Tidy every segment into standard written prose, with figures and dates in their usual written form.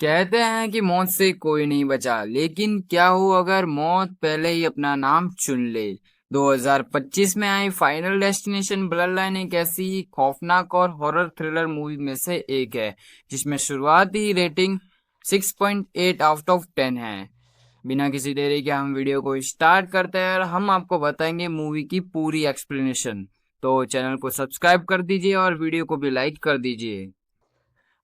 कहते हैं कि मौत से कोई नहीं बचा, लेकिन क्या हो अगर मौत पहले ही अपना नाम चुन ले। 2025 में I final destination blood line एक ऐसी ही खौफनाक और हॉरर थ्रिलर मूवी में से एक है जिसमें शुरुआती रेटिंग 6.8 आउट ऑफ 10 है। बिना किसी देरी के हम वीडियो को स्टार्ट करते हैं और हम आपको बताएंगे मूवी की पूरी एक्सप्लेनेशन। तो चैनल को सब्सक्राइब कर दीजिए और वीडियो को भी लाइक कर दीजिए।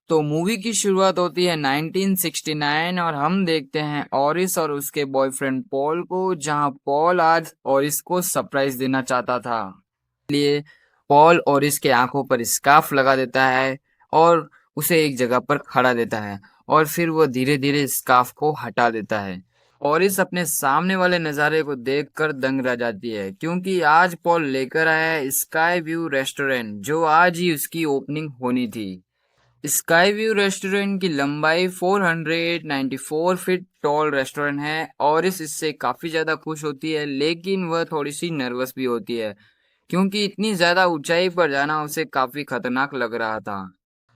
तो मूवी की शुरुआत होती है 1969 और हम देखते हैं ऑरिस और उसके बॉयफ्रेंड पॉल को, जहां पॉल आज ऑरिस को सरप्राइज देना चाहता था। इसलिए पॉल ऑरिस के आंखों पर स्कार्फ लगा देता है और उसे एक जगह पर खड़ा देता है और फिर वो धीरे धीरे स्कार्फ को हटा देता है। ऑरिस अपने सामने वाले नज़ारे को देखकर दंग रह जाती है, क्योंकि आज पॉल लेकर आया है स्काई व्यू रेस्टोरेंट, जो आज ही उसकी ओपनिंग होनी थी। स्काई व्यू रेस्टोरेंट की लंबाई 494 फीट टॉल रेस्टोरेंट है और इससे काफ़ी ज़्यादा खुश होती है, लेकिन वह थोड़ी सी नर्वस भी होती है क्योंकि इतनी ज़्यादा ऊंचाई पर जाना उसे काफ़ी खतरनाक लग रहा था।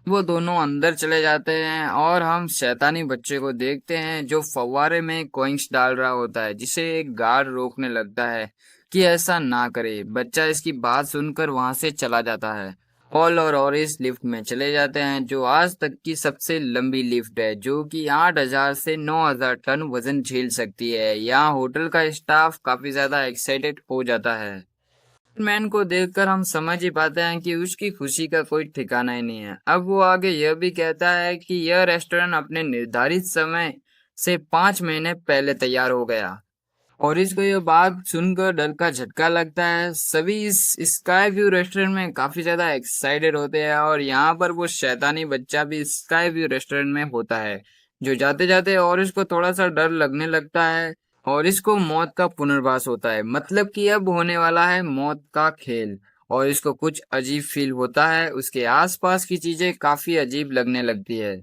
वो दोनों अंदर चले जाते हैं और हम शैतानी बच्चे को देखते हैं जो फव्वारे में कॉइंस डाल रहा होता है, जिसे एक गार्ड रोकने लगता है कि ऐसा ना करे। बच्चा इसकी बात सुनकर वहां से चला जाता है। पॉल और ऑरिस लिफ्ट में चले जाते हैं, जो आज तक की सबसे लंबी लिफ्ट है, जो कि 8,000 से 9,000 टन वजन झेल सकती है। यहाँ होटल का स्टाफ काफी ज्यादा एक्साइटेड हो जाता है। मैन को देखकर हम समझ ही पाते हैं कि उसकी खुशी का कोई ठिकाना ही नहीं है। अब वो आगे यह भी कहता है कि यह रेस्टोरेंट अपने निर्धारित समय से 5 महीने पहले तैयार हो गया। और इसको ये बात सुनकर डर का झटका लगता है। सभी इस स्काई व्यू रेस्टोरेंट में काफी ज्यादा एक्साइटेड होते हैं और यहाँ पर वो शैतानी बच्चा भी स्काई व्यू रेस्टोरेंट में होता है, जो जाते जाते और इसको थोड़ा सा डर लगने लगता है और इसको मौत का पुनर्वास होता है, मतलब कि अब होने वाला है मौत का खेल। और इसको कुछ अजीब फील होता है, उसके आसपास की चीजें काफी अजीब लगने लगती है।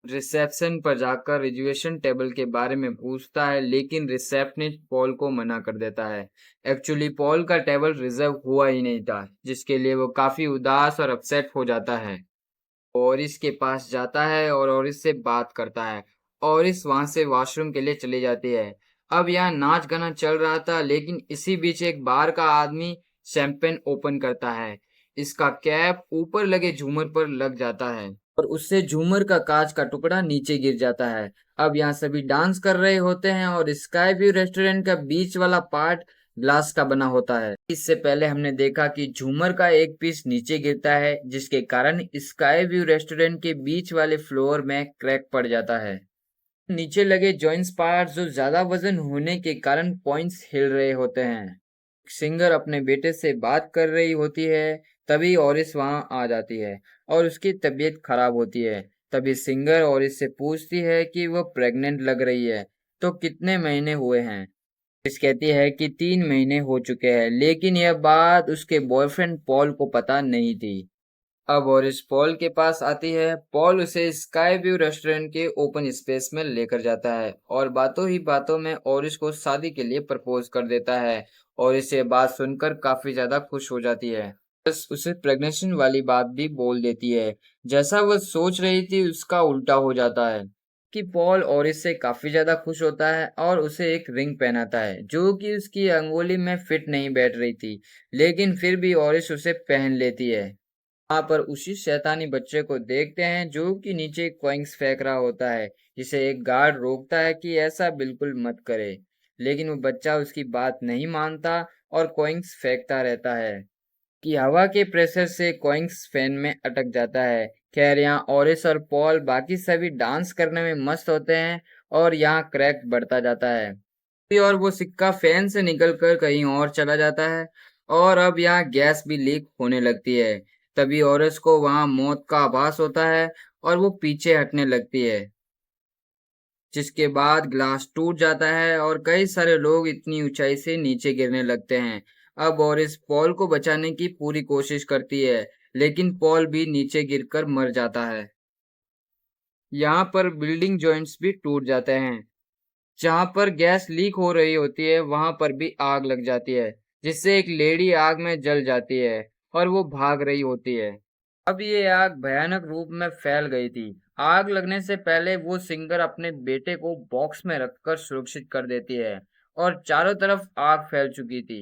रिसेप्शन पर जाकर रिजर्वेशन टेबल के बारे में पूछता है, लेकिन रिसेप्शनिस्ट पॉल को मना कर देता है। एक्चुअली पॉल का टेबल रिजर्व हुआ ही नहीं था, जिसके लिए वो काफी उदास और अपसेट हो जाता है। और इसके पास जाता है और इससे बात करता है और इस वहां से वॉशरूम के लिए चली जाती है। अब यहाँ नाच गाना चल रहा था, लेकिन इसी बीच एक बार का आदमी शैंपेन ओपन करता है। इसका कैप ऊपर लगे झूमर पर लग जाता है और उससे झूमर का कांच का टुकड़ा नीचे गिर जाता है। अब यहाँ सभी डांस कर रहे होते हैं और स्काई व्यू रेस्टोरेंट का बीच वाला पार्ट ग्लास का बना होता है। इससे पहले हमने देखा कि झूमर का एक पीस नीचे गिरता है, जिसके कारण स्काई व्यू रेस्टोरेंट के बीच वाले फ्लोर में क्रैक पड़ जाता है। नीचे लगे जॉइंट्स पार्ट जो ज्यादा वजन होने के कारण पॉइंट्स हिल रहे होते हैं। सिंगर अपने बेटे से बात कर रही होती है, तभी ऑरिस वहां आ जाती है और उसकी तबीयत खराब होती है। तभी सिंगर ऑरिस से पूछती है कि वह प्रेग्नेंट लग रही है, तो कितने महीने हुए हैं। ऑरिस कहती है कि 3 महीने हो चुके हैं, लेकिन यह बात उसके बॉयफ्रेंड पॉल को पता नहीं थी। अब ऑरिस पॉल के पास आती है। पॉल उसे स्काई व्यू रेस्टोरेंट के ओपन स्पेस में लेकर जाता है और बातों ही बातों में ऑरिस को शादी के लिए प्रपोज कर देता है और इसे बात सुनकर काफी ज्यादा खुश हो जाती है। बस उसे प्रेगनेंसी वाली बात भी बोल देती है। जैसा वह सोच रही थी उसका उल्टा हो जाता है कि पॉल ऑरिस से काफी ज्यादा खुश होता है और उसे एक रिंग पहनाता है, जो कि उसकी अंगुली में फिट नहीं बैठ रही थी, लेकिन फिर भी ऑरिस उसे पहन लेती है। वहां पर उसी शैतानी बच्चे को देखते हैं जो कि नीचे कॉइंस फेंक रहा होता है, जिसे एक गार्ड रोकता है कि ऐसा बिल्कुल मत करे, लेकिन वो बच्चा उसकी बात नहीं मानता और कॉइंस फेंकता रहता है कि हवा के प्रेशर से कॉइंस फैन में अटक जाता है। खैर यहाँ ऑरिस और पॉल बाकी सभी डांस करने में मस्त होते हैं और यहाँ क्रैक बढ़ता जाता है और वो सिक्का फैन से निकलकर कहीं और चला जाता है और अब यहाँ गैस भी लीक होने लगती है। तभी औरस को वहां मौत का आभास होता है और वो पीछे हटने लगती है, जिसके बाद ग्लास टूट जाता है और कई सारे लोग इतनी ऊंचाई से नीचे गिरने लगते हैं। अब ऑरिस पॉल को बचाने की पूरी कोशिश करती है, लेकिन पॉल भी नीचे गिरकर मर जाता है। यहाँ पर बिल्डिंग जॉइंट्स भी टूट जाते हैं। जहां पर गैस लीक हो रही होती है वहां पर भी आग लग जाती है, जिससे एक लेडी आग में जल जाती है और वो भाग रही होती है। अब ये आग भयानक रूप में फैल गई थी। आग लगने से पहले वो सिंगर अपने बेटे को बॉक्स में रखकर सुरक्षित कर देती है और चारों तरफ आग फैल चुकी थी।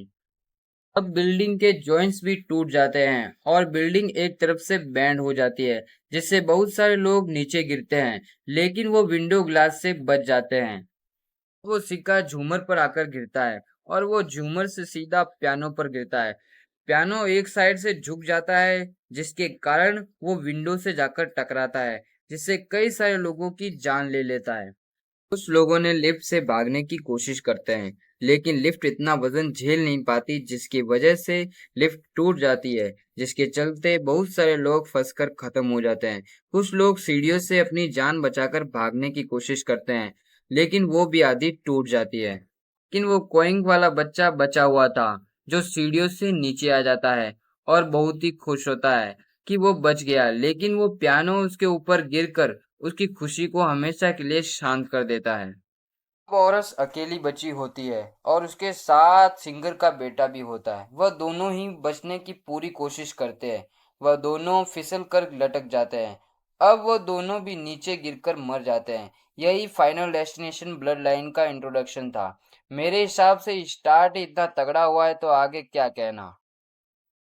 अब बिल्डिंग के जॉइंट्स भी टूट जाते हैं और बिल्डिंग एक तरफ से बैंड हो जाती है, जिससे बहुत सारे लोग नीचे गिरते हैं, लेकिन वो विंडो ग्लास से बच जाते हैं। वो सिक्का झूमर पर आकर गिरता है और वो झूमर से सीधा पियानो पर गिरता है। पियानो एक साइड से झुक जाता है, जिसके कारण वो विंडो से जाकर टकराता है, जिससे कई सारे लोगों की जान ले लेता है। कुछ लोगों ने लिफ्ट से भागने की कोशिश करते हैं, लेकिन लिफ्ट इतना वजन झेल नहीं पाती, जिसकी वजह से लिफ्ट टूट जाती है, जिसके चलते बहुत सारे लोग फंसकर खत्म हो जाते हैं। कुछ लोग सीढ़ियों से अपनी जान बचाकर भागने की कोशिश करते हैं, लेकिन वो भी आधी टूट जाती है। लेकिन वो कोइंग वाला बच्चा बचा हुआ था, जो सीढ़ियों से नीचे आ जाता है और बहुत ही खुश होता है कि वो बच गया, लेकिन वो पियानो उसके ऊपर गिरकर उसकी खुशी को हमेशा के लिए शांत कर देता है। वो औरत अकेली बची होती है और उसके साथ सिंगर का बेटा भी होता है। वह दोनों ही बचने की पूरी कोशिश करते हैं। वह दोनों फिसल कर लटक जाते हैं। अब वह दोनों भी नीचे गिरकर मर जाते हैं। यही फाइनल डेस्टिनेशन ब्लड लाइन का इंट्रोडक्शन था। मेरे हिसाब से स्टार्ट ही इतना तगड़ा हुआ है, तो आगे क्या कहना।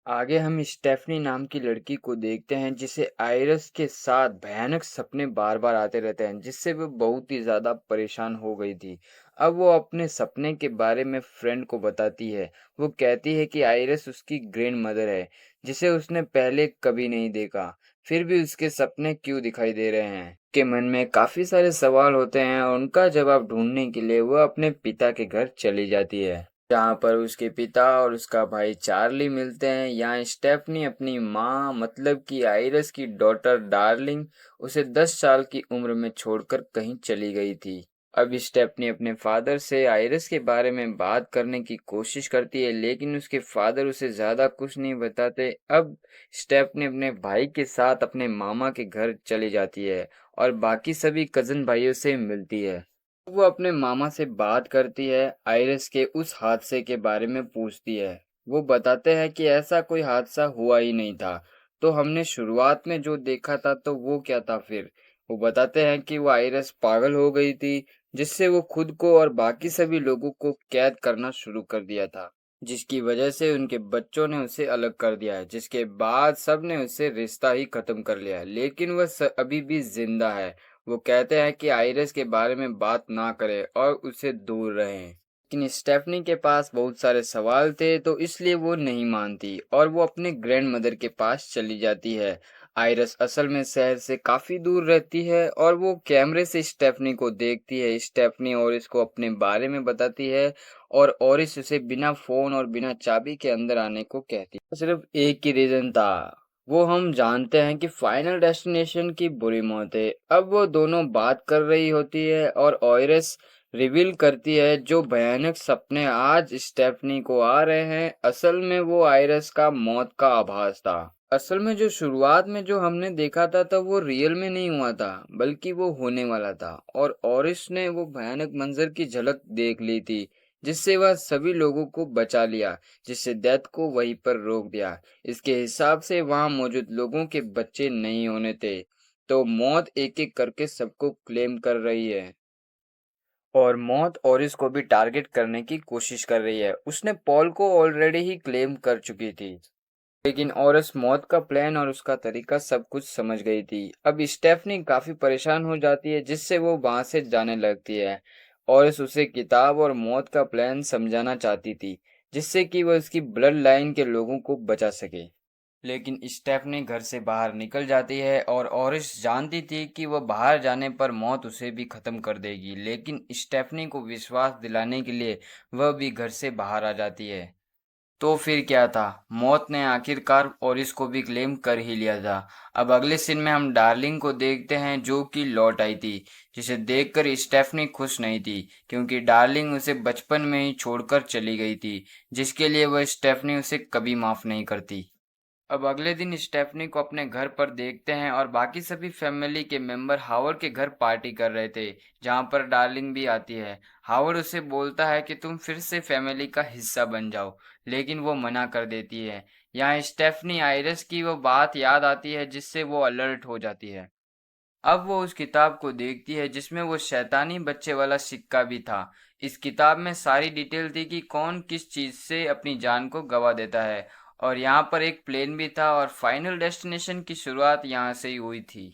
आगे हम स्टेफनी नाम की लड़की को देखते हैं, जिसे आयरस के साथ भयानक सपने बार बार आते रहते हैं, जिससे वो बहुत ही ज्यादा परेशान हो गई थी। अब वो अपने सपने के बारे में फ्रेंड को बताती है। वो कहती है कि आयरस उसकी ग्रैंड मदर है, जिसे उसने पहले कभी नहीं देखा। फिर भी उसके सपने क्यों दिखाई दे रहे हैं? के मन में काफी सारे सवाल होते हैं और उनका जवाब ढूंढने के लिए वो अपने पिता के घर चली जाती है, जहाँ पर उसके पिता और उसका भाई चार्ली मिलते हैं। यहाँ स्टेफनी अपनी माँ, मतलब कि आइरस की डॉटर डार्लिंग, उसे 10 साल की उम्र में छोड़कर कहीं चली गई थी। अब स्टेफनी अपने फादर से आइरस के बारे में बात करने की कोशिश करती है, लेकिन उसके फादर उसे ज्यादा कुछ नहीं बताते। अब स्टेफनी अपने भाई के साथ अपने मामा के घर चली जाती है और बाकी सभी कजन भाइयों से मिलती है। वो अपने मामा से बात करती है, आइरिस के उस हादसे के बारे में पूछती है। वो बताते हैं कि ऐसा कोई हादसा हुआ ही नहीं था। तो हमने शुरुआत में जो देखा था, तो वो क्या था फिर? वो बताते हैं कि वो आइरिस पागल हो गई थी, जिससे वो खुद को और बाकी सभी लोगों को कैद करना शुरू कर दिया था, जिसकी वजह से उनके बच्चों ने उसे अलग कर दिया है, जिसके बाद सब ने उससे रिश्ता ही खत्म कर लिया है। लेकिन वह अभी भी जिंदा है। वो कहते हैं कि आइरिस के बारे में बात ना करें और उससे दूर रहें। लेकिन स्टेफनी के पास बहुत सारे सवाल थे, तो इसलिए वो नहीं मानती और वो अपने ग्रैंड मदर के पास चली जाती है। आइरिस असल में शहर से काफी दूर रहती है और वो कैमरे से स्टेफनी को देखती है। स्टेफनी और इसको अपने बारे में बताती है और ओरिस उसे बिना फोन और बिना चाबी के अंदर आने को कहती है। सिर्फ एक ही रीजन था, वो हम जानते हैं कि फाइनल डेस्टिनेशन की बुरी मौत है। अब वो दोनों बात कर रही होती है और ओरिस रिवील करती है जो भयानक सपने आज स्टेफनी को आ रहे हैं, असल में वो आइरस का मौत का आभास था। असल में जो शुरुआत में जो हमने देखा था, तब वो रियल में नहीं हुआ था, बल्कि वो होने वाला था। और ओरिस ने वो भयानक मंजर की झलक देख ली थी, जिससे वह सभी लोगों को बचा लिया, जिससे डेथ को वहीं पर रोक दिया। इसके हिसाब से वहां मौजूद लोगों के बच्चे नहीं होने थे, तो मौत एक एक करके सबको क्लेम कर रही है और मौत ओरिस को भी टारगेट करने की कोशिश कर रही है। उसने पॉल को ऑलरेडी ही क्लेम कर चुकी थी, लेकिन ओरिस मौत का प्लान और उसका तरीका सब कुछ समझ गई थी। अब स्टेफनी काफी परेशान हो जाती है, जिससे वो वहां से जाने लगती है। ओरिस उसे किताब और मौत का प्लान समझाना चाहती थी, जिससे कि वह उसकी ब्लड लाइन के लोगों को बचा सके। लेकिन स्टेफनी घर से बाहर निकल जाती है और ओरिस जानती थी कि वह बाहर जाने पर मौत उसे भी खत्म कर देगी, लेकिन स्टेफनी को विश्वास दिलाने के लिए वह भी घर से बाहर आ जाती है। तो फिर क्या था, मौत ने आखिरकार ओरिस को भी क्लेम कर ही लिया था। अब अगले सीन में हम डार्लिंग को देखते हैं, जो कि लौट आई थी, जिसे देखकर स्टेफनी खुश नहीं थी, क्योंकि डार्लिंग उसे बचपन में ही छोड़कर चली गई थी, जिसके लिए वह स्टेफनी उसे कभी माफ नहीं करती। अब अगले दिन स्टेफनी को अपने घर पर देखते हैं और बाकी सभी फैमिली के मेंबर हावर्ड के घर पार्टी कर रहे थे, जहां पर डार्लिंग भी आती है। हावर्ड उसे बोलता है कि तुम फिर से फैमिली का हिस्सा बन जाओ, लेकिन वो मना कर देती है। यहाँ स्टेफनी आयरिस की वो बात याद आती है जिससे वो अलर्ट हो जाती है। अब वो उस किताब को देखती है जिसमें वो शैतानी बच्चे वाला सिक्का भी था। इस किताब में सारी डिटेल थी कि कौन किस चीज से अपनी जान को गवा देता है, और यहाँ पर एक प्लेन भी था और फाइनल डेस्टिनेशन की शुरुआत यहाँ से ही हुई थी।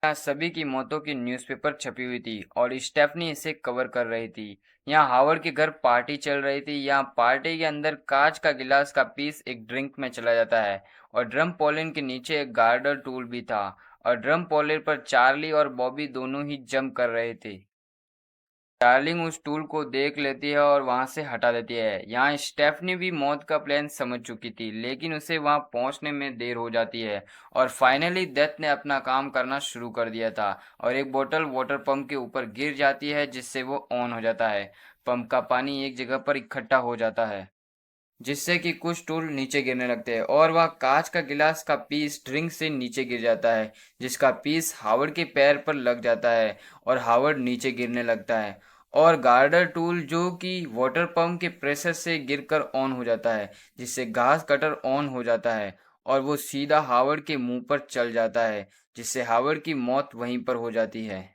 यहाँ सभी की मौतों की न्यूज़पेपर छपी हुई थी और स्टेफनी इसे कवर कर रही थी। यहाँ हावर्ड के घर पार्टी चल रही थी। यहाँ पार्टी के अंदर कांच का गिलास का पीस एक ड्रिंक में चला जाता है और ड्रम पोलिन के नीचे एक गार्डर टूल भी था, और ड्रम पोलिन पर चार्ली और बॉबी दोनों ही जंप कर रहे थे। डार्लिंग उस टूल को देख लेती है और वहां से हटा देती है। यहाँ स्टेफनी भी मौत का प्लान समझ चुकी थी, लेकिन उसे वहां पहुंचने में देर हो जाती है और फाइनली डेथ ने अपना काम करना शुरू कर दिया था और एक बोतल वाटर पंप के ऊपर गिर जाती है जिससे वो ऑन हो जाता है। पंप का पानी एक जगह पर इकट्ठा हो जाता है जिससे कि कुछ टूल नीचे गिरने लगते हैं और वह कांच का गिलास का पीस ड्रिंक से नीचे गिर जाता है, जिसका पीस हावर्ड के पैर पर लग जाता है और हावर्ड नीचे गिरने लगता है। और गार्डर टूल जो कि वाटर पंप के प्रेशर से गिरकर ऑन हो जाता है, जिससे घास कटर ऑन हो जाता है और वो सीधा हावर्ड के मुंह पर चल जाता है, जिससे हावर्ड की मौत वहीं पर हो जाती है।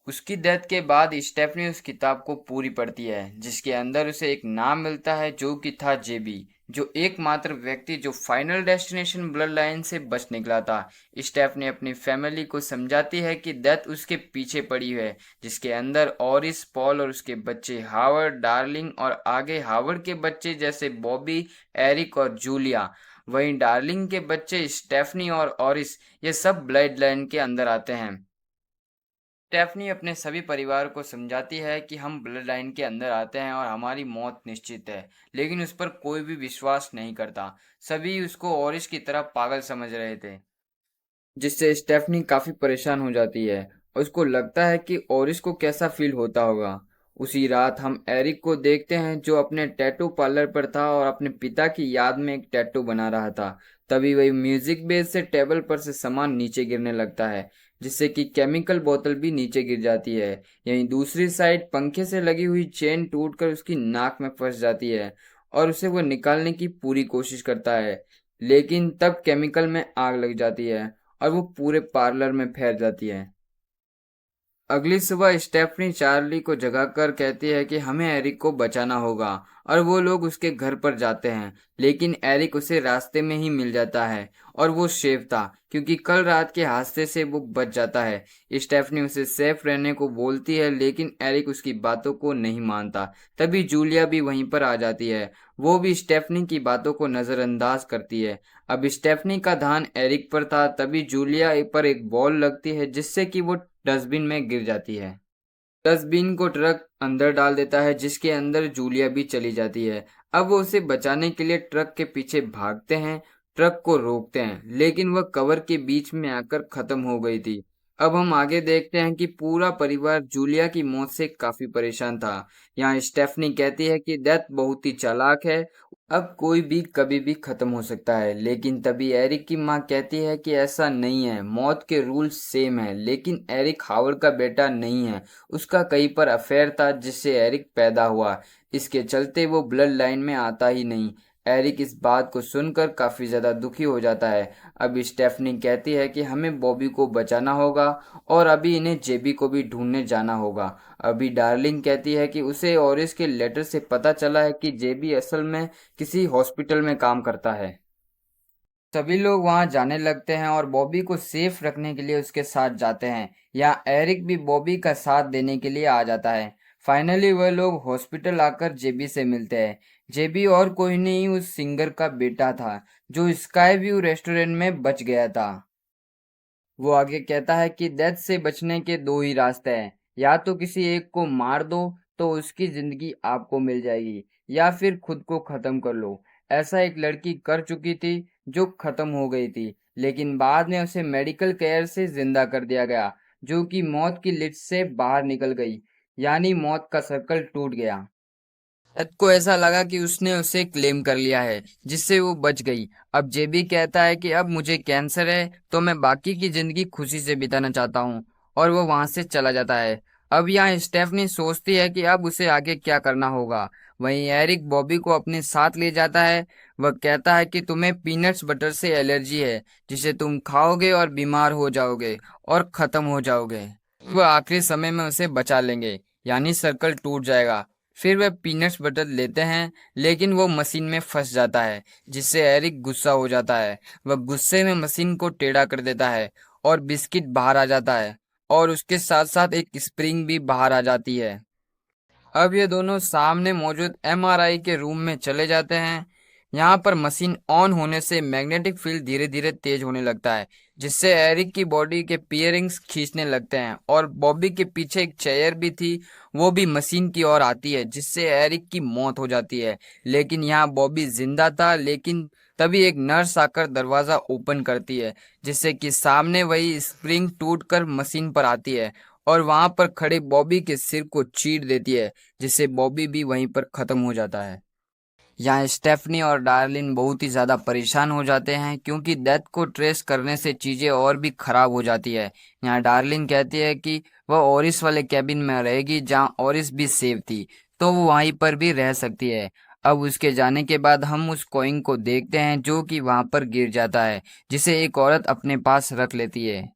उसकी डेथ के बाद स्टेफनी उस किताब को पूरी पढ़ती है जिसके अंदर उसे एक नाम मिलता है जो कि था जेबी, जो एकमात्र व्यक्ति जो फाइनल डेस्टिनेशन ब्लड लाइन से बच निकला था। स्टेफनी अपनी फैमिली को समझाती है कि डेथ उसके पीछे पड़ी है, जिसके अंदर ऑरिस, पॉल और उसके बच्चे हावर्ड, डार्लिंग और आगे हावर्ड के बच्चे जैसे बॉबी, एरिक और जूलिया। वहीं डार्लिंग के बच्चे स्टेफनी और ऑरिस, ये सब ब्लड लाइन के अंदर आते हैं। स्टेफनी अपने सभी परिवार को समझाती है कि हम ब्लड लाइन के अंदर आते हैं और हमारी मौत निश्चित है, लेकिन उस पर कोई भी विश्वास नहीं करता। सभी उसको औरिस की तरह पागल समझ रहे थे, जिससे स्टेफनी काफी परेशान हो जाती है और उसको लगता है कि ओरिस को कैसा फील होता होगा। उसी रात हम एरिक को देखते हैं जो अपने टैटू पार्लर पर था और अपने पिता की याद में एक टैटू बना रहा था। तभी वही म्यूजिक बेस से टेबल पर से सामान नीचे गिरने लगता है, जिससे कि केमिकल बोतल भी नीचे गिर जाती है। यहीं दूसरी साइड पंखे से लगी हुई चेन टूटकर उसकी नाक में फंस जाती है और उसे वो निकालने की पूरी कोशिश करता है, लेकिन तब केमिकल में आग लग जाती है और वो पूरे पार्लर में फैल जाती है। अगली सुबह स्टेफनी चार्ली को जगाकर कहती है कि हमें एरिक को बचाना होगा, और वो लोग उसके घर पर जाते हैं, लेकिन एरिक उसे रास्ते में ही मिल जाता है और वो सेफ था क्योंकि कल रात के हादसे से वो बच जाता है। स्टेफनी उसे सेफ रहने को बोलती है, लेकिन एरिक उसकी बातों को नहीं मानता। तभी जूलिया भी वहीं पर आ जाती है। वो भी स्टेफनी की बातों को नजरअंदाज करती है। अब स्टेफनी का ध्यान एरिक पर था, तभी जूलिया पर एक बॉल लगती है जिससे कि वो डस्टबिन में गिर जाती है। डस्टबिन को ट्रक अंदर डाल देता है जिसके अंदर जूलिया भी चली जाती है। अब वो उसे बचाने के लिए ट्रक के पीछे भागते हैं, ट्रक को रोकते हैं, लेकिन वह कवर के बीच में आकर खत्म हो गई थी। अब हम आगे देखते हैं कि पूरा परिवार जूलिया की मौत से काफी परेशान था। यहाँ स्टेफनी कहती है कि डेथ बहुत ही चालाक है, अब कोई भी कभी भी खत्म हो सकता है, लेकिन तभी एरिक की माँ कहती है कि ऐसा नहीं है, मौत के रूल्स सेम है। लेकिन एरिक हावर्ड का बेटा नहीं है, उसका कहीं पर अफेयर था जिससे एरिक पैदा हुआ, इसके चलते वो ब्लड लाइन में आता ही नहीं। एरिक इस बात को सुनकर काफी ज्यादा दुखी हो जाता है। अब स्टेफनी कहती है कि हमें बॉबी को बचाना होगा और अभी इन्हें जेबी को भी ढूंढने जाना होगा। अभी डार्लिंग कहती है कि उसे और इसके लेटर से पता चला है कि जेबी असल में किसी हॉस्पिटल में काम करता है। सभी लोग वहां जाने लगते हैं और बॉबी को सेफ रखने के लिए उसके साथ जाते हैं। यहाँ एरिक भी बॉबी का साथ देने के लिए आ जाता है। फाइनली वह लोग हॉस्पिटल आकर जेबी से मिलते हैं। जेबी और कोई नहीं उस सिंगर का बेटा था जो स्काई व्यू रेस्टोरेंट में बच गया था। वो आगे कहता है कि डेथ से बचने के दो ही रास्ते हैं, या तो किसी एक को मार दो तो उसकी जिंदगी आपको मिल जाएगी, या फिर खुद को खत्म कर लो। ऐसा एक लड़की कर चुकी थी जो खत्म हो गई थी, लेकिन बाद में उसे मेडिकल केयर से जिंदा कर दिया गया, जो कि मौत की लिस्ट से बाहर निकल गई, यानी मौत का सर्कल टूट गया। एड को ऐसा लगा कि उसने उसे क्लेम कर लिया है, जिससे वो बच गई। अब जेबी कहता है कि अब मुझे कैंसर है, तो मैं बाकी की जिंदगी खुशी से बिताना चाहता हूँ, और वो वहां से चला जाता है। अब यहाँ स्टेफनी सोचती है कि अब उसे आगे क्या करना होगा। वहीं एरिक बॉबी को अपने साथ ले जाता है। वह कहता है कि तुम्हें पीनट्स बटर से एलर्जी है, जिसे तुम खाओगे और बीमार हो जाओगे और खत्म हो जाओगे। वह आखिरी समय में उसे बचा लेंगे, यानी सर्कल टूट जाएगा। फिर वे पीनट्स बटर लेते हैं, लेकिन वो मशीन में फंस जाता है, जिससे एरिक गुस्सा हो जाता है। वह गुस्से में मशीन को टेढ़ा कर देता है और बिस्किट बाहर आ जाता है, और उसके साथ साथ एक स्प्रिंग भी बाहर आ जाती है। अब ये दोनों सामने मौजूद एमआरआई के रूम में चले जाते हैं। यहाँ पर मशीन ऑन होने से मैग्नेटिक फील्ड धीरे धीरे तेज होने लगता है, जिससे एरिक की बॉडी के पियरिंग्स खींचने लगते हैं, और बॉबी के पीछे एक चेयर भी थी, वो भी मशीन की ओर आती है, जिससे एरिक की मौत हो जाती है। लेकिन यहाँ बॉबी जिंदा था, लेकिन तभी एक नर्स आकर दरवाजा ओपन करती है, जिससे कि सामने वही स्प्रिंग टूटकर मशीन पर आती है और वहां पर खड़े बॉबी के सिर को चीर देती है, जिससे बॉबी भी वहीं पर खत्म हो जाता है। यहाँ स्टेफनी और डार्लिन बहुत ही ज्यादा परेशान हो जाते हैं, क्योंकि डेथ को ट्रेस करने से चीजें और भी खराब हो जाती है। यहाँ डार्लिन कहती है कि वह ओरिस वाले कैबिन में रहेगी, जहाँ ओरिस भी सेफ थी, तो वो वहीं पर भी रह सकती है। अब उसके जाने के बाद हम उस कॉइन को देखते हैं, जो कि वहां पर गिर जाता है, जिसे एक औरत अपने पास रख लेती है।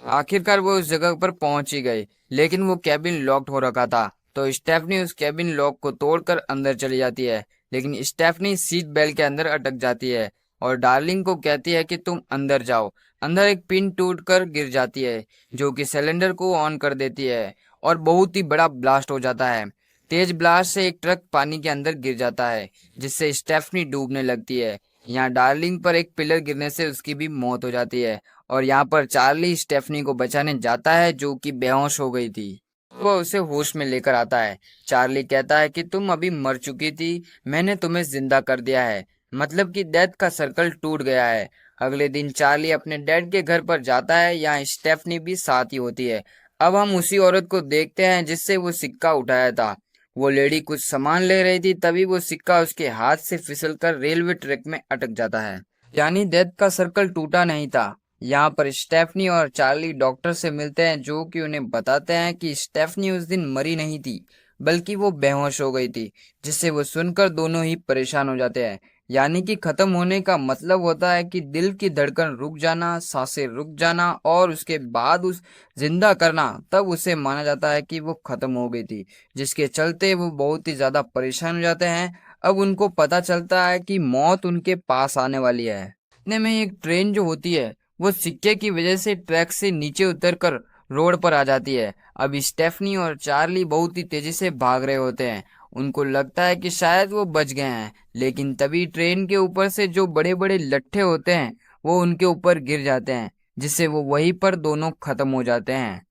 आखिरकार वो उस जगह पर पहुंच ही गए, लेकिन वो कैबिन लॉक्ड हो रखा था। तो स्टेफनी उस कैबिन लॉक को तोड़कर अंदर चली जाती है, लेकिन स्टेफनी सीट बेल्ट के अंदर अटक जाती है और डार्लिंग को कहती है कि तुम अंदर जाओ। अंदर एक पिन टूटकर गिर जाती है, जो कि सिलेंडर को ऑन कर देती है, और बहुत ही बड़ा ब्लास्ट हो जाता है। तेज ब्लास्ट से एक ट्रक पानी के अंदर गिर जाता है, जिससे स्टेफनी डूबने लगती है। यहाँ डार्लिंग पर एक पिलर गिरने से उसकी भी मौत हो जाती है, और यहाँ पर चार्ली स्टेफनी को बचाने जाता है, जो कि बेहोश हो गई थी। वह उसे होश में लेकर आता है। चार्ली कहता है कि तुम अभी मर चुकी थी, मैंने तुम्हें जिंदा कर दिया है, मतलब कि डेथ का सर्कल टूट गया है। अगले दिन चार्ली अपने डैड के घर पर जाता है, यहाँ स्टेफनी भी साथ ही होती है। अब हम उसी औरत को देखते हैं जिससे वो सिक्का उठाया था। वो लेडी कुछ सामान ले रही थी, तभी वो सिक्का उसके हाथ से फिसलकर रेलवे ट्रैक में अटक जाता है। यानी डेथ का सर्कल टूटा नहीं था। यहाँ पर स्टेफनी और चार्ली डॉक्टर से मिलते हैं, जो कि उन्हें बताते हैं कि स्टेफनी उस दिन मरी नहीं थी, बल्कि वो बेहोश हो गई थी, जिससे वो सुनकर दोनों ही परेशान हो जाते हैं। यानी कि खत्म होने का मतलब होता है कि दिल की धड़कन रुक जाना, सांसें रुक जाना, और उसके बाद उस जिंदा करना, तब उसे माना जाता है कि वो खत्म हो गई थी, जिसके चलते वो बहुत ही ज्यादा परेशान हो जाते हैं। अब उनको पता चलता है कि मौत उनके पास आने वाली है। इतने में एक ट्रेन जो होती है, वो सिक्के की वजह से ट्रैक से नीचे उतरकर रोड पर आ जाती है। अब स्टेफनी और चार्ली बहुत ही तेजी से भाग रहे होते हैं। उनको लगता है कि शायद वो बच गए हैं, लेकिन तभी ट्रेन के ऊपर से जो बड़े बड़े लट्ठे होते हैं, वो उनके ऊपर गिर जाते हैं, जिससे वो वहीं पर दोनों खत्म हो जाते हैं।